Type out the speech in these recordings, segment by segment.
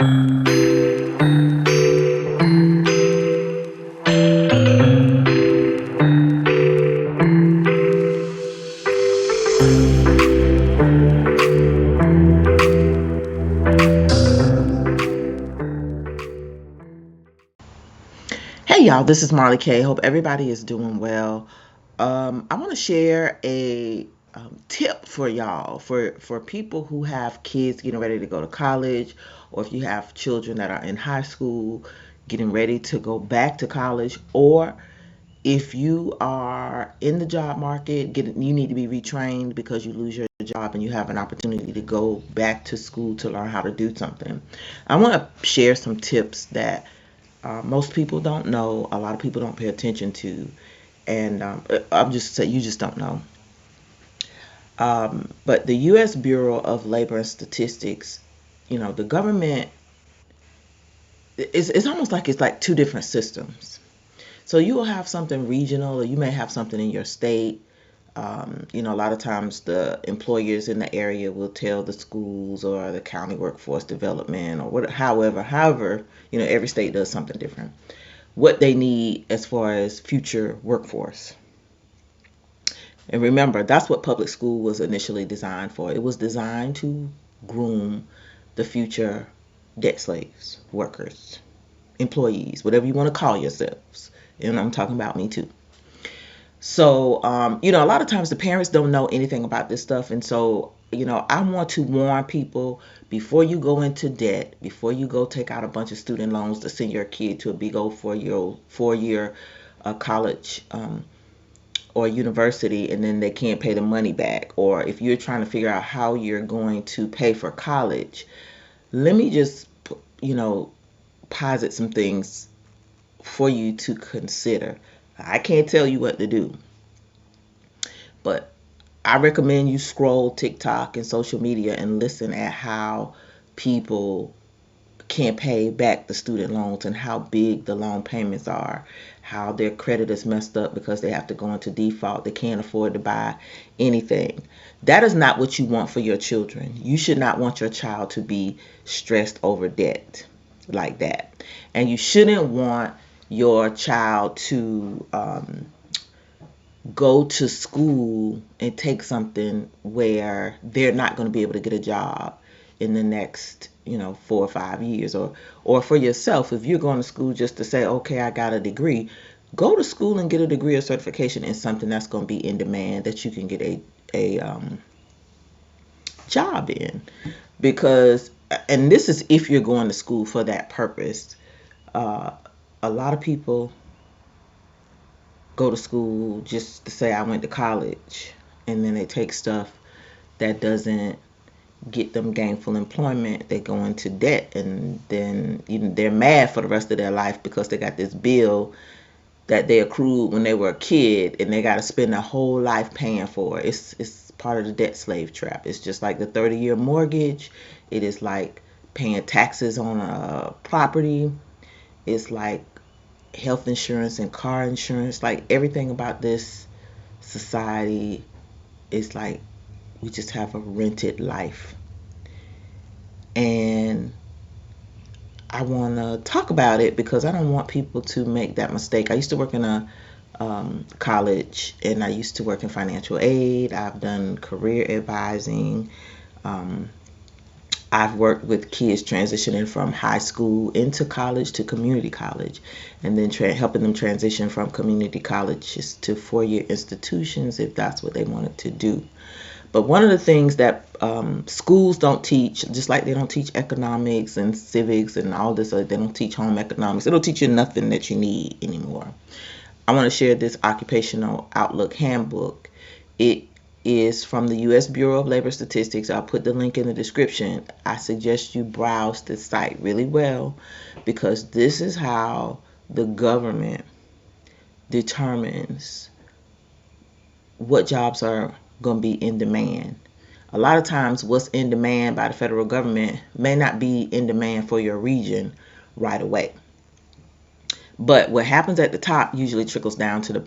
Hey y'all, this is Marley K. Hope everybody is doing well. I want to share a tip for y'all for people who have kids getting ready to go to college, or if you have children that are in high school getting ready to go back to college, or if you are in the job market, you need to be retrained because you lose your job and you have an opportunity to go back to school to learn how to do something. I want to share some tips that most people don't know. A lot of people don't pay attention to, and I'm just say you just don't know. But the U.S. Bureau of Labor and Statistics, the government, it's almost like it's like two different systems. So you will have something regional, or you may have something in your state. A lot of times the employers in the area will tell the schools or the county workforce development or what, however, every state does something different. What they need as far as future workforce. And remember, that's what public school was initially designed for. It was designed to groom the future debt slaves, workers, employees, whatever you want to call yourselves. And I'm talking about me too. So, a lot of times the parents don't know anything about this stuff. And so, I want to warn people before you go into debt, before you go take out a bunch of student loans to send your kid to a big old four-year college or university, and then they can't pay the money back. Or if you're trying to figure out how you're going to pay for college, let me just, posit some things for you to consider. I can't tell you what to do, but I recommend you scroll TikTok and social media and listen at how people can't pay back the student loans and how big the loan payments are, how their credit is messed up because they have to go into default. They can't afford to buy anything. That is not what you want for your children. You should not want your child to be stressed over debt like that. And you shouldn't want your child to go to school and take something where they're not going to be able to get a job in the next 4 or 5 years. Or for yourself, if you're going to school just to say, okay, I got a degree, go to school and get a degree or certification in something that's going to be in demand, that you can get a job in. Because, and this is if you're going to school for that purpose, a lot of people go to school just to say I went to college, and then they take stuff that doesn't get them gainful employment. They go into debt, and then they're mad for the rest of their life because they got this bill that they accrued when they were a kid, and they got to spend their whole life paying for it. It's part of the debt slave trap. It's just like the 30-year mortgage. It is like paying taxes on a property. It's like health insurance and car insurance. Like everything about this society is like we just have a rented life. And I want to talk about it because I don't want people to make that mistake. I used to work in a college, and I used to work in financial aid. I've done career advising. Um, I've worked with kids transitioning from high school into college to community college, and then helping them transition from community colleges to four-year institutions if that's what they wanted to do. But one of the things that schools don't teach, just like they don't teach economics and civics and all this, they don't teach home economics. They don't teach you nothing that you need anymore. I want to share this occupational outlook handbook. It is from the U.S. Bureau of Labor Statistics. I'll put the link in the description. I suggest you browse this site really well, because this is how the government determines what jobs are going to be in demand. A lot of times what's in demand by the federal government may not be in demand for your region right away. But what happens at the top usually trickles down to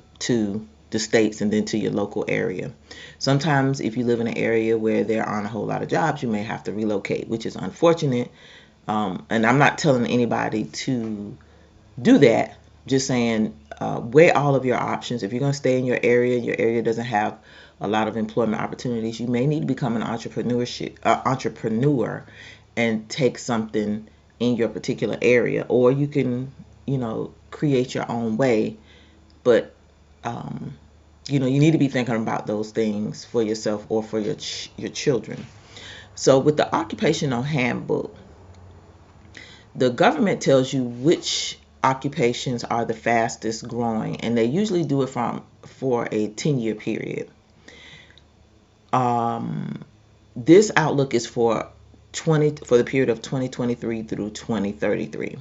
the states and then to your local area. Sometimes if you live in an area where there aren't a whole lot of jobs, you may have to relocate, which is unfortunate. And I'm not telling anybody to do that. Just saying, weigh all of your options. If you're going to stay in your area doesn't have a lot of employment opportunities, you may need to become an entrepreneur and take something in your particular area, or you can, create your own way. But you need to be thinking about those things for yourself or for your children. So with the occupational handbook, the government tells you which occupations are the fastest growing, and they usually do it for a 10-year period. This outlook is for the period of 2023 through 2033.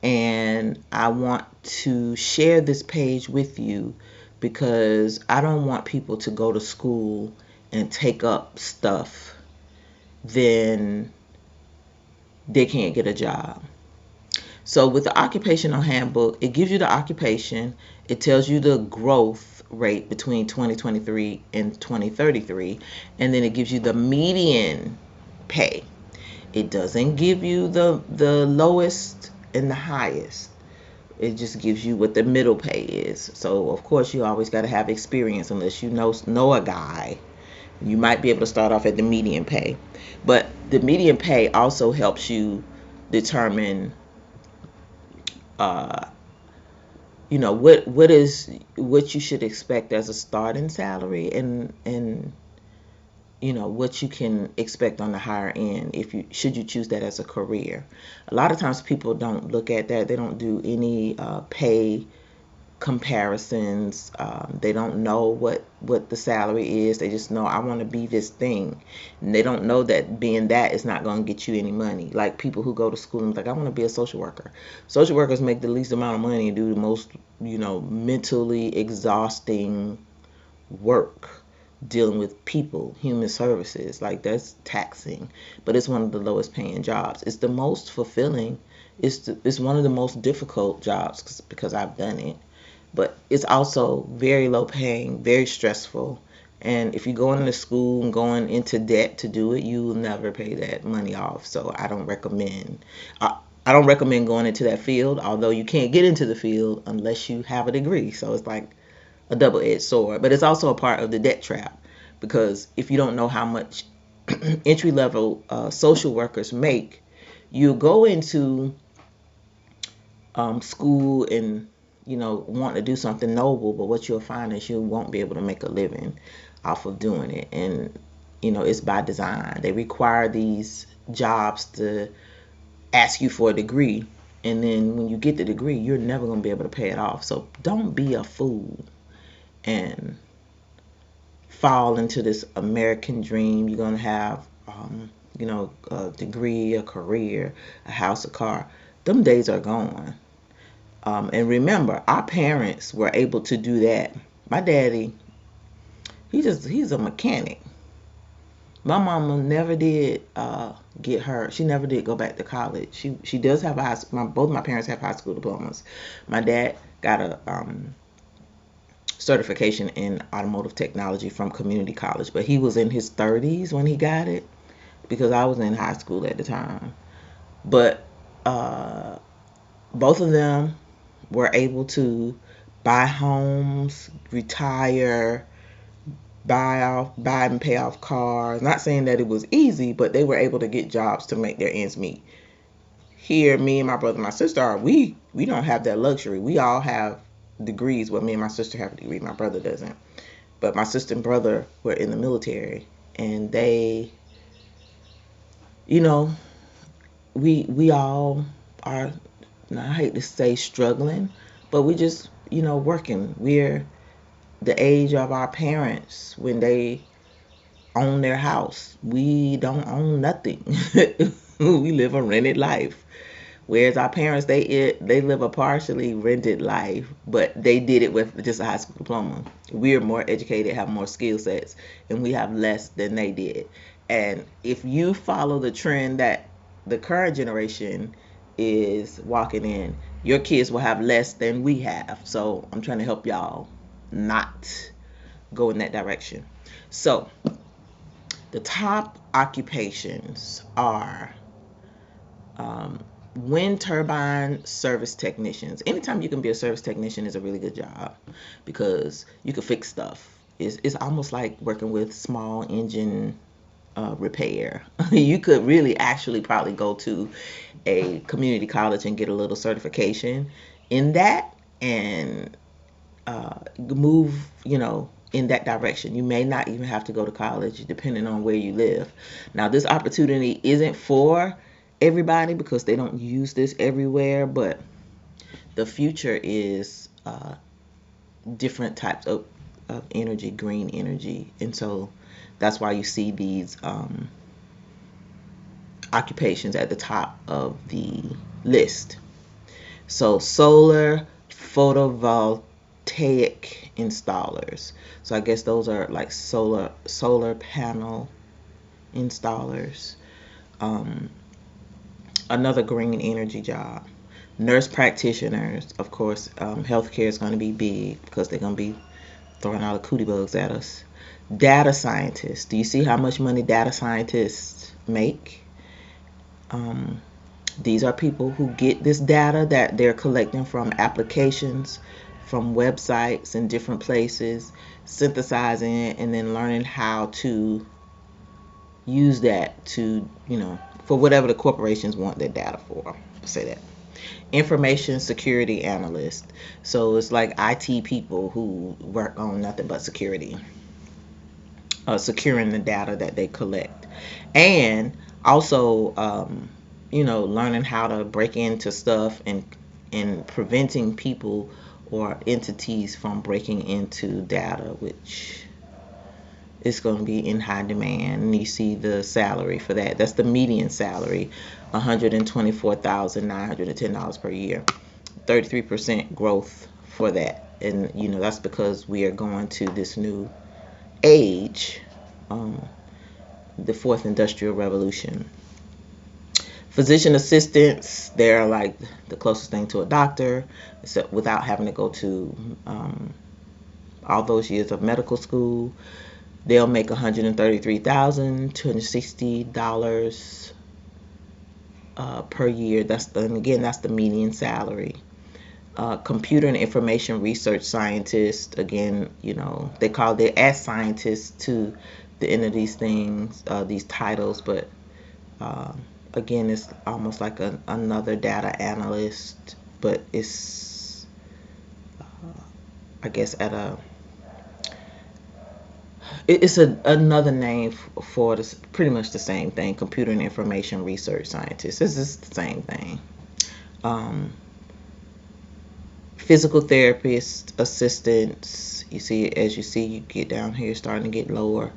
And I want to share this page with you because I don't want people to go to school and take up stuff then they can't get a job. So with the occupational handbook, it gives you the occupation, it tells you the growth rate between 2023 and 2033, and then it gives you the median pay. It doesn't give you the lowest and the highest. It just gives you what the middle pay is. So of course you always got to have experience unless you know a guy. You might be able to start off at the median pay. But the median pay also helps you determine what you should expect as a starting salary, and what you can expect on the higher end if you choose that as a career. A lot of times people don't look at that. They don't do any pay comparisons. They don't know what the salary is. They just know, I want to be this thing, and they don't know that being that is not going to get you any money. Like people who go to school and like, I want to be a social worker. Social workers make the least amount of money and do the most mentally exhausting work, dealing with people, human services. Like, that's taxing, but it's one of the lowest paying jobs. It's the most fulfilling. It's one of the most difficult jobs because I've done it, but it's also very low paying, very stressful. And if you're going into school and going into debt to do it, you will never pay that money off. So I don't recommend. I don't recommend going into that field, although you can't get into the field unless you have a degree. So it's like a double-edged sword, but it's also a part of the debt trap, because if you don't know how much entry-level social workers make, you go into school and want to do something noble, but what you'll find is you won't be able to make a living off of doing it. And it's by design. They require these jobs to ask you for a degree, and then when you get the degree, you're never going to be able to pay it off. So don't be a fool and fall into this American dream. You're going to have a degree, a career, a house, a car. Them days are gone. And remember, our parents were able to do that. My daddy, he's a mechanic. My mama never did get her. She never did go back to college. She does have both my parents have high school diplomas. My dad got a certification in automotive technology from community college, but he was in his 30s when he got it, because I was in high school at the time. But both of them were able to buy homes, retire, buy and pay off cars. Not saying that it was easy, but they were able to get jobs to make their ends meet. Here, me and my brother and my sister we don't have that luxury. We all have degrees. Well, me and my sister have a degree, my brother doesn't. But my sister and brother were in the military, and they, we all are, I hate to say struggling, but we just, working. We're the age of our parents when they own their house. We don't own nothing. We live a rented life. Whereas our parents, they live a partially rented life, but they did it with just a high school diploma. We're more educated, have more skill sets, and we have less than they did. And if you follow the trend that the current generation is walking in, your kids will have less than we have. So I'm trying to help y'all not go in that direction. So the top occupations are Wind turbine service technicians. Anytime you can be a service technician is a really good job because you can fix stuff. It's almost like working with small engine repair. You could really actually probably go to a community college and get a little certification in that and move, in that direction. You may not even have to go to college depending on where you live. Now, this opportunity isn't for everybody because they don't use this everywhere, but the future is different types of energy, green energy. And so that's why you see these occupations at the top of the list. So solar photovoltaic installers. So I guess those are like solar panel installers. Another green energy job. Nurse practitioners, of course. Healthcare is going to be big because they're going to be throwing all the cootie bugs at us. Data scientists. Do you see how much money data scientists make? These are people who get this data that they're collecting from applications, from websites and different places, synthesizing it, and then learning how to use that to, for whatever the corporations want their data for. Say that. Information security analyst. So it's like IT people who work on nothing but security, securing the data that they collect. And also, learning how to break into stuff and preventing people or entities from breaking into data, which is going to be in high demand. And you see the salary for that. That's the median salary, $124,910 per year. 33% growth for that. And, that's because we are going to this new age, the fourth industrial revolution. Physician assistants, they're like the closest thing to a doctor, except without having to go to all those years of medical school. They'll make $133,260 per year. That's the median salary. Computer and information research scientist, again, they call add scientists to the end of these things, these titles, but again, it's almost like another data analyst, but it's, I guess, it's another name for this, pretty much the same thing, computer and information research scientist. This is the same thing. Physical therapist assistants, you get down here, starting to get lower.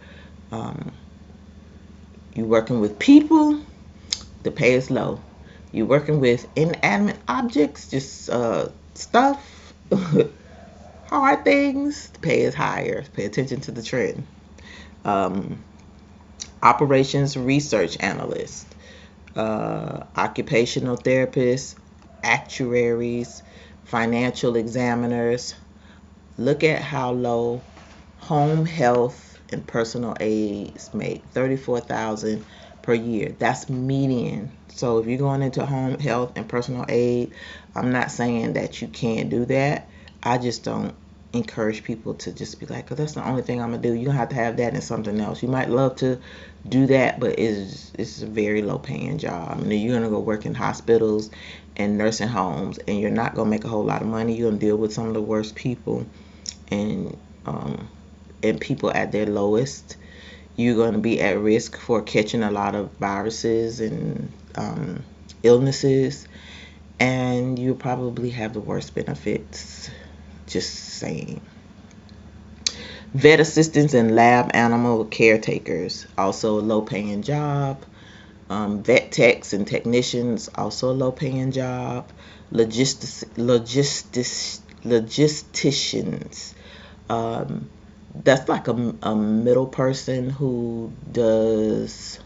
You're working with people, the pay is low. You're working with inanimate objects, just stuff, hard things, the pay is higher. Pay attention to the trend. Operations research analyst, occupational therapists, actuaries, financial examiners. Look at how low home health and personal aides make, $34,000 per year. That's median. So if you're going into home health and personal aid, I'm not saying that you can't do that. I just don't encourage people to just be like, oh, that's the only thing I'm gonna do. You're gonna have to have that and something else. You might love to do that, but it's a very low paying job. And then you're gonna go work in hospitals and nursing homes, and you're not gonna make a whole lot of money. You're gonna deal with some of the worst people and people at their lowest. You're going to be at risk for catching a lot of viruses and illnesses, and you probably have the worst benefits. Just saying. Vet assistants and lab animal caretakers, also a low paying job. Vet techs and technicians, also a low paying job. Logisticians. That's like a middle person who does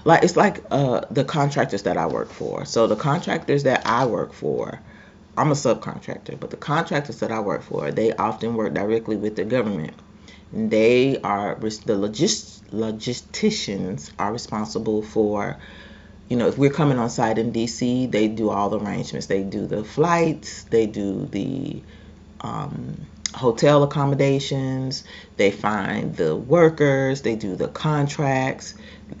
it's like the contractors that I work for. So the contractors that I work for, I'm a subcontractor, but the contractors that I work for, they often work directly with the government. And they are the logisticians are responsible for, if we're coming on site in DC, they do all the arrangements. They do the flights, they do the hotel accommodations, they find the workers, they do the contracts,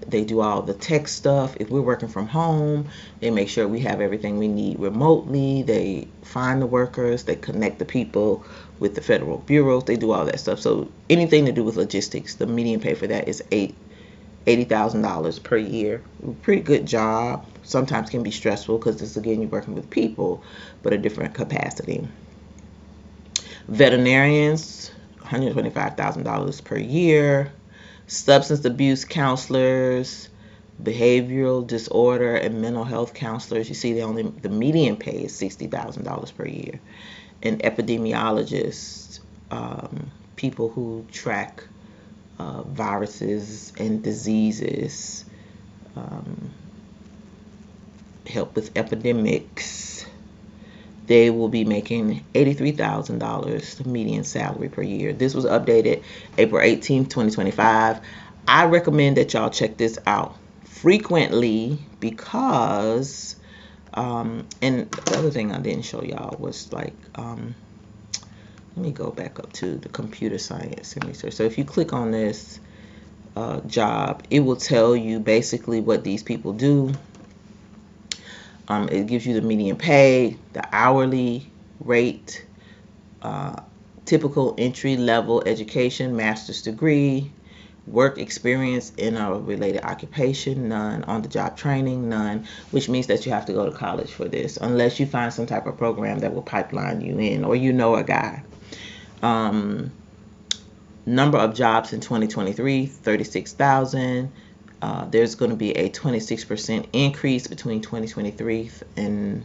they do all the tech stuff. If we're working from home, they make sure we have everything we need remotely. They find the workers, they connect the people with the federal bureaus, they do all that stuff. So anything to do with logistics, the median pay for that is $80,000 per year. Pretty good job. Sometimes can be stressful because this, again, you're working with people, but a different capacity. Veterinarians, $125,000 per year. Substance abuse counselors, behavioral disorder and mental health counselors. You see, the median pay is $60,000 per year. And epidemiologists, people who track viruses and diseases, help with epidemics. They will be making $83,000, the median salary per year. This was updated April 18th, 2025. I recommend that y'all check this out frequently because, and the other thing I didn't show y'all was like, let me go back up to the computer science and research. So if you click on this job, it will tell you basically what these people do. It gives you the median pay, the hourly rate, typical entry-level education, master's degree, work experience in a related occupation, none, on-the-job training, none, which means that you have to go to college for this, unless you find some type of program that will pipeline you in, or a guy. Number of jobs in 2023, 36,000. There's going to be a 26% increase between 2023 and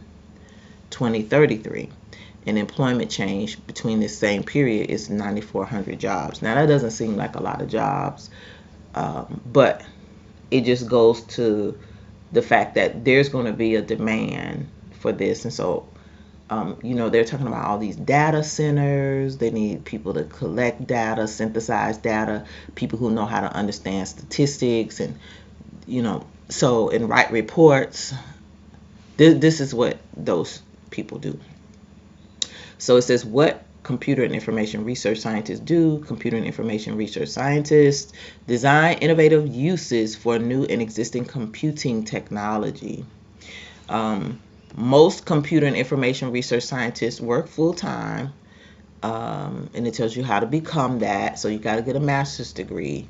2033. And employment change between this same period is 9,400 jobs. Now, that doesn't seem like a lot of jobs, but it just goes to the fact that there's going to be a demand for this. And so, they're talking about all these data centers. They need people to collect data, synthesize data, people who know how to understand statistics and, and write reports. This is what those people do. So it says what computer and information research scientists do. Computer and information research scientists design innovative uses for new and existing computing technology. Most computer and information research scientists work full-time, and it tells you how to become that. So you got to get a master's degree.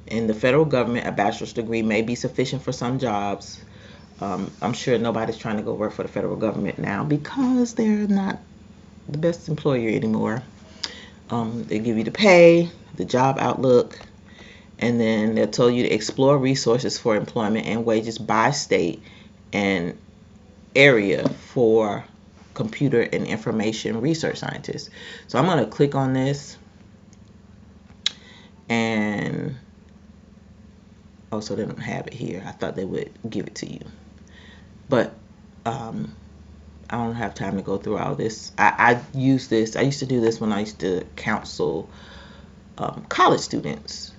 In the federal government, a bachelor's degree may be sufficient for some jobs. I'm sure nobody's trying to go work for the federal government now because they're not the best employer anymore. They give you the pay, the job outlook, and then they'll tell you to explore resources for employment and wages by state and area for computer and information research scientists. So I'm going to click on this, and also they don't have it here. I thought they would give it to you, but I don't have time to go through all this. I use this. I used to do this when I used to counsel college students,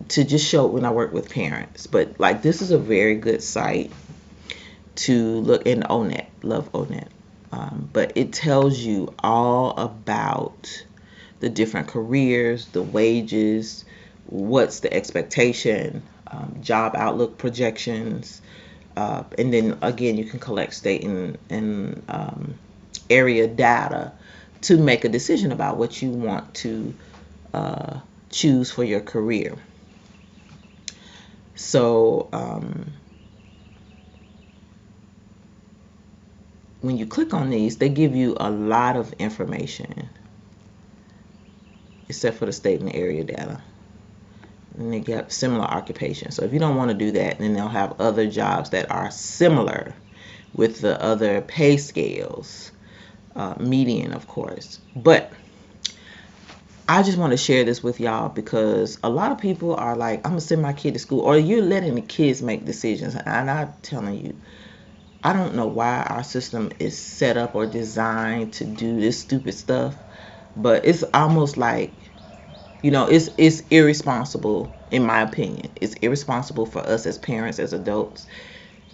to just show when I work with parents. But like, this is a very good site to look in. ONET, love ONET. But it tells you all about the different careers, the wages, what's the expectation, job outlook projections, and then again you can collect state and area data to make a decision about what you want to choose for your career. So when you click on these, they give you a lot of information, except for the state and area data. And they get similar occupations. So if you don't want to do that, then they'll have other jobs that are similar with the other pay scales, median, of course. But I just want to share this with y'all because a lot of people are like, I'm going to send my kid to school, or you're letting the kids make decisions. And I'm telling you, I don't know why our system is set up or designed to do this stupid stuff, but it's almost like It's irresponsible, in my opinion. It's irresponsible for us as parents, as adults,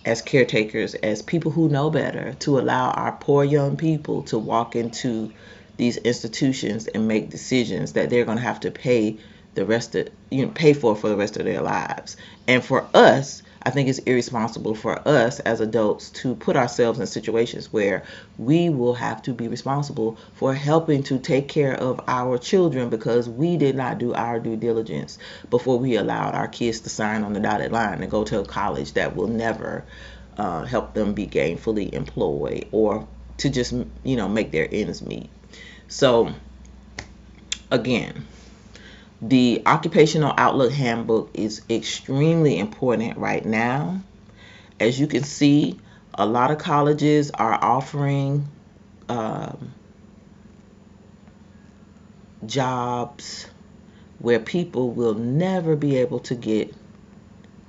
as caretakers, as people who know better, to allow our poor young people to walk into these institutions and make decisions that they're going to have to pay the rest of pay for the rest of their lives. And for us, I think it's irresponsible for us as adults to put ourselves in situations where we will have to be responsible for helping to take care of our children because we did not do our due diligence before we allowed our kids to sign on the dotted line and go to a college that will never help them be gainfully employed or to just make their ends meet. So again, the Occupational Outlook Handbook is extremely important right now. As you can see, a lot of colleges are offering jobs where people will never be able to get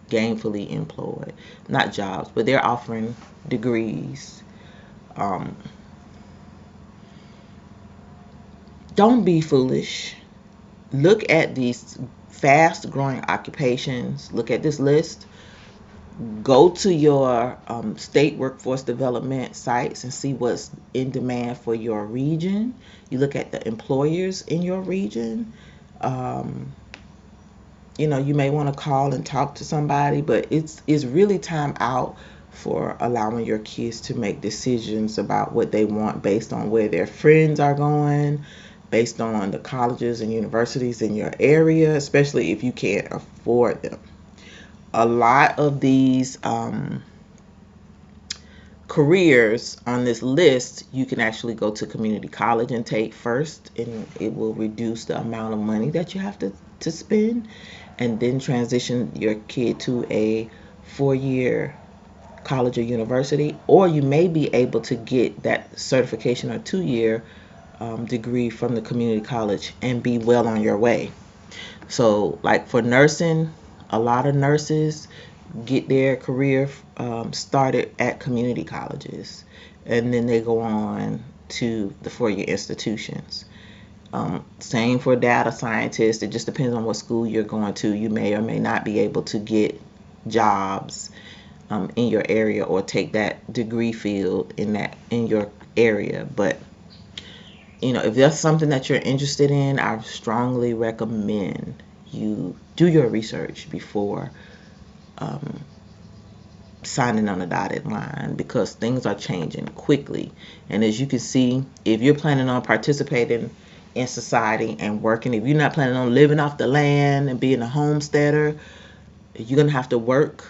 gainfully employed. Not jobs, but they're offering degrees. Don't be foolish. Look at these fast growing occupations. Look at this list. Go to your state workforce development sites and see what's in demand for your region. You look at the employers in your region. You may want to call and talk to somebody, but it's really time out for allowing your kids to make decisions about what they want based on where their friends are going, based on the colleges and universities in your area, especially if you can't afford them. A lot of these careers on this list, you can actually go to community college and take first, and it will reduce the amount of money that you have to spend, and then transition your kid to a 4-year college or university, or you may be able to get that certification or 2-year degree from the community college and be well on your way. So like for nursing, a lot of nurses get their career started at community colleges, and then they go on to the 4-year institutions. Same for data scientists. It just depends on what school you're going to. You may or may not be able to get jobs in your area or take that degree field in your area. But if that's something that you're interested in, I strongly recommend you do your research before signing on the dotted line, because things are changing quickly. And as you can see, if you're planning on participating in society and working, if you're not planning on living off the land and being a homesteader, you're going to have to work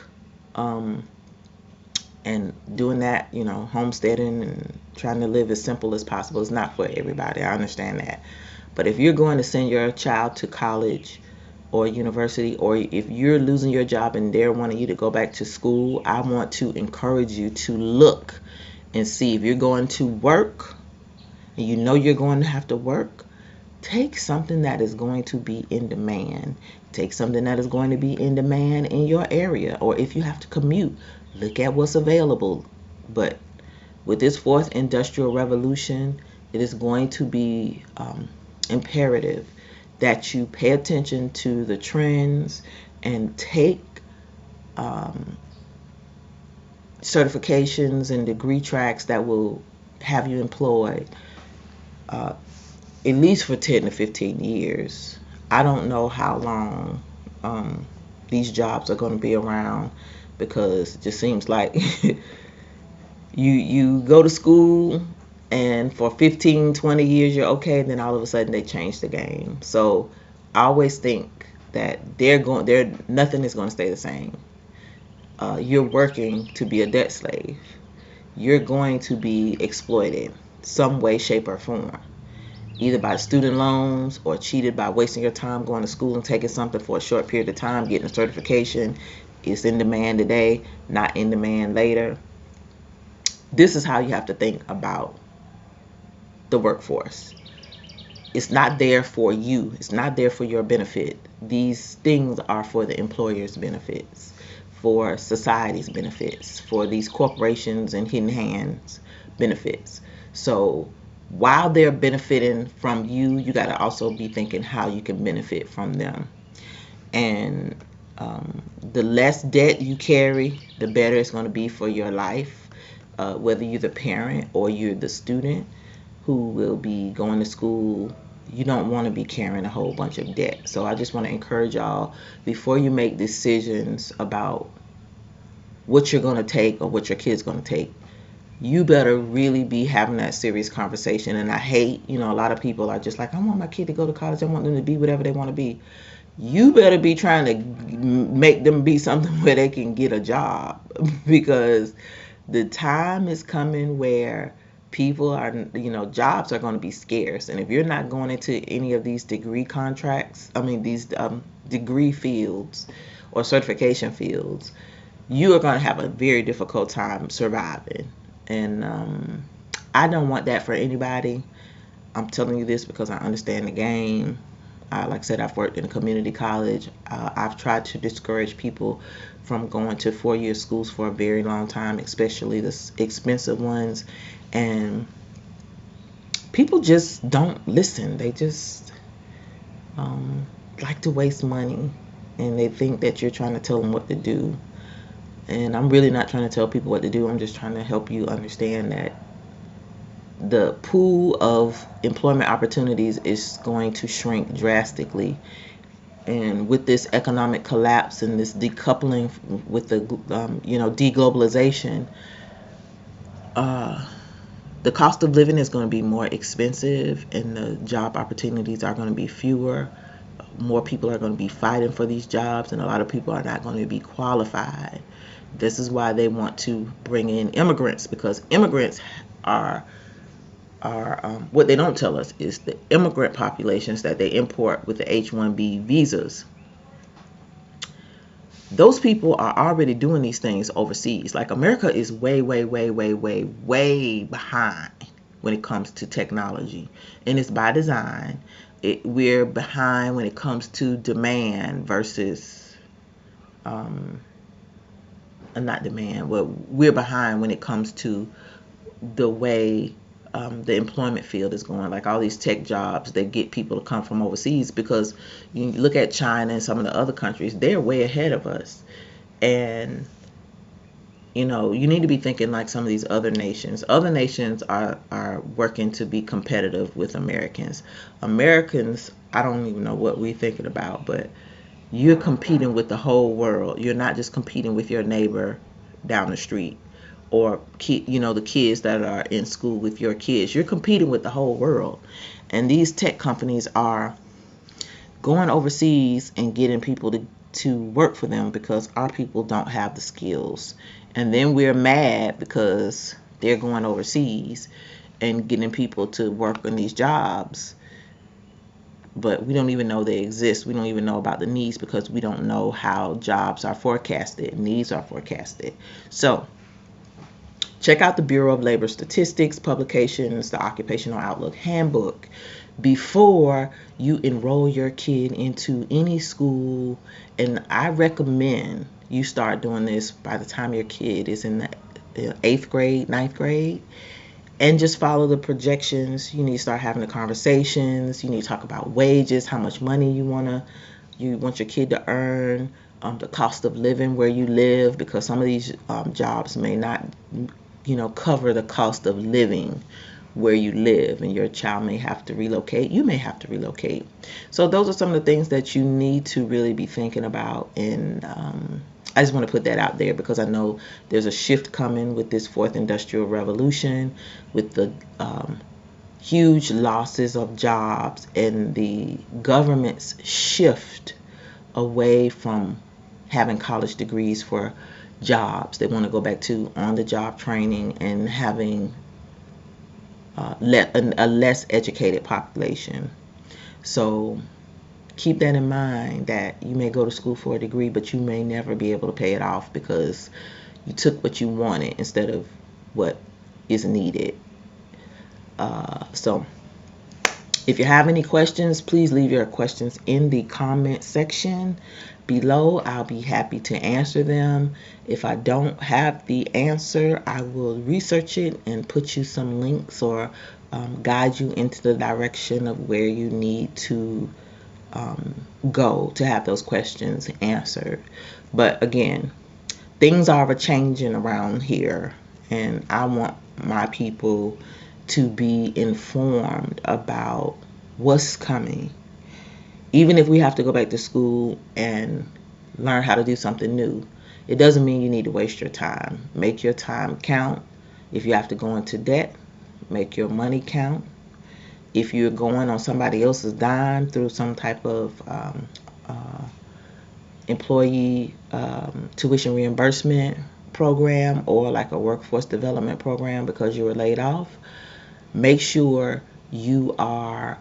and doing that, homesteading and trying to live as simple as possible is not for everybody. I understand that. But if you're going to send your child to college or university, or if you're losing your job and they're wanting you to go back to school, I want to encourage you to look and see if you're going to work and you're going to have to work. Take something that is going to be in demand. Take something that is going to be in demand in your area, or if you have to commute, look at what's available. But with this fourth industrial revolution, it is going to be imperative that you pay attention to the trends and take certifications and degree tracks that will have you employed at least for 10 to 15 years. I don't know how long these jobs are going to be around, because it just seems like you go to school and for 15, 20 years you're okay, and then all of a sudden they change the game. So I always think that nothing is going to stay the same. You're working to be a debt slave. You're going to be exploited some way, shape, or form, either by student loans or cheated by wasting your time going to school and taking something for a short period of time, getting a certification. It's in demand today, not in demand later. This is how you have to think about the workforce. It's not there for you. It's not there for your benefit. These things are for the employer's benefits, for society's benefits, for these corporations and hidden hands benefits. So while they're benefiting from you, you got to also be thinking how you can benefit from them. And the less debt you carry, the better it's going to be for your life, whether you're the parent or you're the student who will be going to school. You don't want to be carrying a whole bunch of debt. So I just want to encourage y'all, before you make decisions about what you're going to take or what your kid's going to take, you better really be having that serious conversation. And I hate, a lot of people are just like, I want my kid to go to college. I want them to be whatever they want to be. You better be trying to make them be something where they can get a job, because the time is coming where people are, jobs are going to be scarce. And if you're not going into any of these degree contracts, these degree fields or certification fields, you are going to have a very difficult time surviving. And I don't want that for anybody. I'm telling you this because I understand the game. Like I said, I've worked in a community college. I've tried to discourage people from going to four-year schools for a very long time, especially the expensive ones. And people just don't listen. They just like to waste money, and they think that you're trying to tell them what to do. And I'm really not trying to tell people what to do. I'm just trying to help you understand that the pool of employment opportunities is going to shrink drastically. And with this economic collapse and this decoupling with the deglobalization, the cost of living is going to be more expensive, and the job opportunities are going to be fewer. More people are going to be fighting for these jobs, and a lot of people are not going to be qualified. This is why they want to bring in immigrants, because immigrants are what they don't tell us is the immigrant populations that they import with the H-1B visas. Those people are already doing these things overseas. Like, America is way, way, way, way, way, way behind when it comes to technology. And it's by design. We're behind when it comes to demand versus, not demand, well, we're behind when it comes to the way the employment field is going. Like, all these tech jobs, they get people to come from overseas, because you look at China and some of the other countries, they're way ahead of us. And you need to be thinking like some of these other nations. Other nations are working to be competitive with Americans. I don't even know what we're thinking about, but you're competing with the whole world. You're not just competing with your neighbor down the street, or the kids that are in school with your kids. You're competing with the whole world. And these tech companies are going overseas and getting people to work for them, because our people don't have the skills. And then we're mad because they're going overseas and getting people to work in these jobs, but we don't even know they exist. We don't even know about the needs, because we don't know how jobs are forecasted, needs are forecasted. So check out the Bureau of Labor Statistics publications, the Occupational Outlook Handbook, before you enroll your kid into any school. And I recommend you start doing this by the time your kid is in the 8th grade, 9th grade, and just follow the projections. You need to start having the conversations. You need to talk about wages, how much money you want your kid to earn, the cost of living where you live, because some of these jobs may not cover the cost of living where you live, and your child may have to relocate. You may have to relocate. So those are some of the things that you need to really be thinking about. And I just want to put that out there, because I know there's a shift coming with this fourth industrial revolution, with the huge losses of jobs and the government's shift away from having college degrees for jobs. They want to go back to on-the-job training and having a less educated population. So keep that in mind, that you may go to school for a degree, but you may never be able to pay it off, because you took what you wanted instead of what is needed. So if you have any questions, please leave your questions in the comment section below. I'll be happy to answer them. If I don't have the answer, I will research it and put you some links, or guide you into the direction of where you need to go to have those questions answered. But again, things are changing around here, and I want my people to be informed about what's coming. Even if we have to go back to school and learn how to do something new, it doesn't mean you need to waste your time. Make your time count. If you have to go into debt, make your money count. If you're going on somebody else's dime through some type of employee tuition reimbursement program or like a workforce development program because you were laid off, make sure you are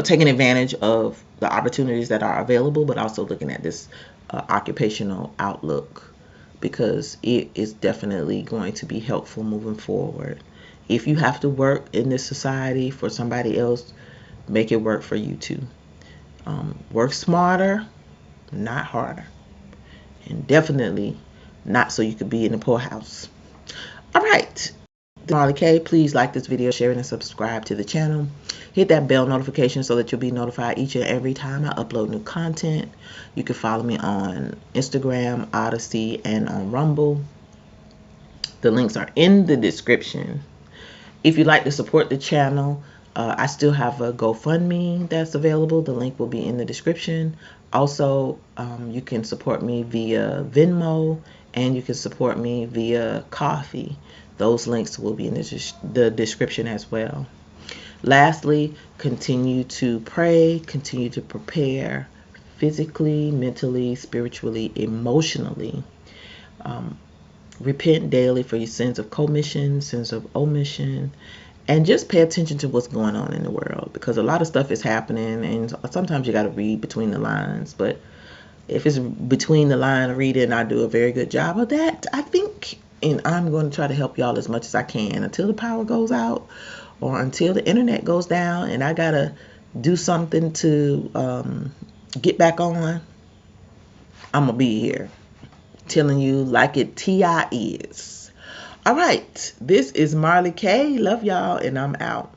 taking advantage of the opportunities that are available, but also looking at this occupational outlook, because it is definitely going to be helpful moving forward. If you have to work in this society for somebody else, make it work for you too. Work smarter, not harder. And definitely not so you could be in the poorhouse. All right. This is Marley K. Please like this video, share it, and subscribe to the channel. Hit that bell notification so that you'll be notified each and every time I upload new content. You can follow me on Instagram, Odyssey, and on Rumble. The links are in the description. If you'd like to support the channel, I still have a GoFundMe that's available. The link will be in the description. Also, you can support me via Venmo, and you can support me via Coffee. Those links will be in the description as well. Lastly, continue to pray, continue to prepare physically, mentally, spiritually, emotionally. Repent daily for your sins of commission, sins of omission, and just pay attention to what's going on in the world, because a lot of stuff is happening, and sometimes you got to read between the lines. But if it's between the line reading, I do a very good job of that, I think, and I'm going to try to help y'all as much as I can until the power goes out or until the internet goes down and I got to do something to get back on. I'm going to be here telling you like it T.I. is. All right, this is Marley K. Love y'all, and I'm out.